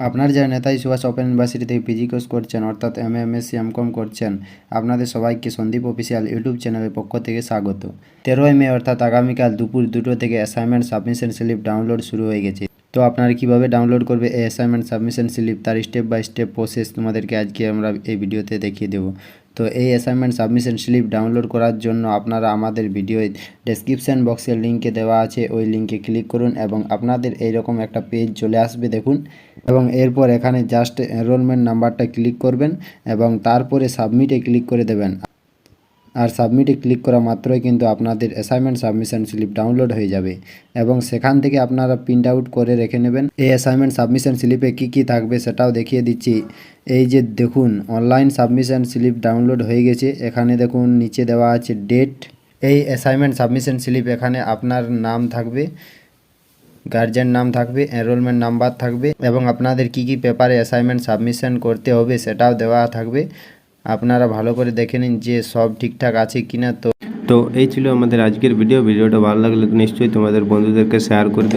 আপনার যারা Netaji Subhash open university থেকে পিজি কোর্স করছেন অর্থাৎ এমএ এমএসসি এমকম করছেন, আপনাদের সবাইকে সন্দীপ অফিসিয়াল ইউটিউব চ্যানেলের পক্ষ থেকে স্বাগত। 13ই মে অর্থাৎ আগামীকাল দুপুর 2টো থেকে অ্যাসাইনমেন্ট সাবমিশন স্লিপ ডাউনলোড শুরু হয়ে গেছে। তো আপনারা কীভাবে ডাউনলোড করবে এই অ্যাসাইনমেন্ট সাবমিশন স্লিপ তার স্টেপ বাই স্টেপ প্রসেস তোমাদেরকে আজকে আমরা এই ভিডিওতে দেখিয়ে দেবো। তো এই অ্যাসাইনমেন্ট সাবমিশন স্লিপ ডাউনলোড করার জন্য আপনারা আমাদের ভিডিও ডেসক্রিপশান বক্সের লিঙ্কে দেওয়া আছে, ওই লিঙ্কে ক্লিক করুন এবং আপনাদের এইরকম একটা পেজ চলে আসবে দেখুন, এবং এরপর এখানে জাস্ট এনরোলমেন্ট নাম্বারটা ক্লিক করবেন এবং তারপরে সাবমিটে ক্লিক করে দেবেন। আর সাবমিটে ক্লিক করা মাত্রই কিন্তু আপনাদের অ্যাসাইনমেন্ট সাবমিশন স্লিপ ডাউনলোড হয়ে যাবে এবং সেখান থেকে আপনারা প্রিন্ট আউট করে রেখে নেবেন। এই অ্যাসাইনমেন্ট সাবমিশন স্লিপে কী থাকবে সেটাও দেখিয়ে দিচ্ছি। এই যে দেখুন, অনলাইন সাবমিশন স্লিপ ডাউনলোড হয়ে গেছে। এখানে দেখুন নিচে দেওয়া আছে ডেট। এই অ্যাসাইনমেন্ট সাবমিশন স্লিপ এখানে আপনার নাম থাকবে, গার্জিয়ান নাম থাকবে, এনরোলমেন্ট নাম্বার থাকবে এবং আপনাদের কী পেপারে অ্যাসাইনমেন্ট সাবমিশন করতে হবে সেটাও দেওয়া থাকবে। আপনারা ভালো করে দেখে নিন যে সব ঠিকঠাক আছে কিনা। তো এই ছিল আমাদের আজকের ভিডিওটা ভালো লাগলে নিশ্চয়ই তোমাদের বন্ধুদেরকে শেয়ার করবে।